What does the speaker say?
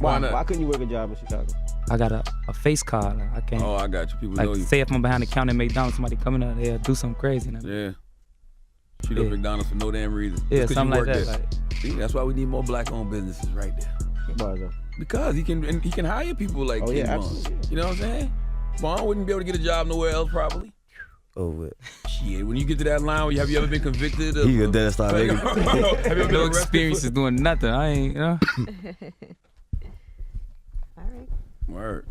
Why not? Why couldn't you work a job in Chicago? I got a face card. I can't. Oh, I got you. People like, know you. say if I'm behind the counter at McDonald's, somebody coming out there do something crazy. Yeah. Shoot up McDonald's for no damn reason. Yeah, something like that. Like, see, that's why we need more black-owned businesses right there. Why is that? Because he can hire people like King Von. Absolutely. You know what I'm saying? Von wouldn't be able to get a job nowhere else probably. Oh, what? Shit, when you get to that line, have you ever been convicted of? He a dead start making. Have you ever been no arrested experiences doing nothing. I ain't, you know. All right. Word.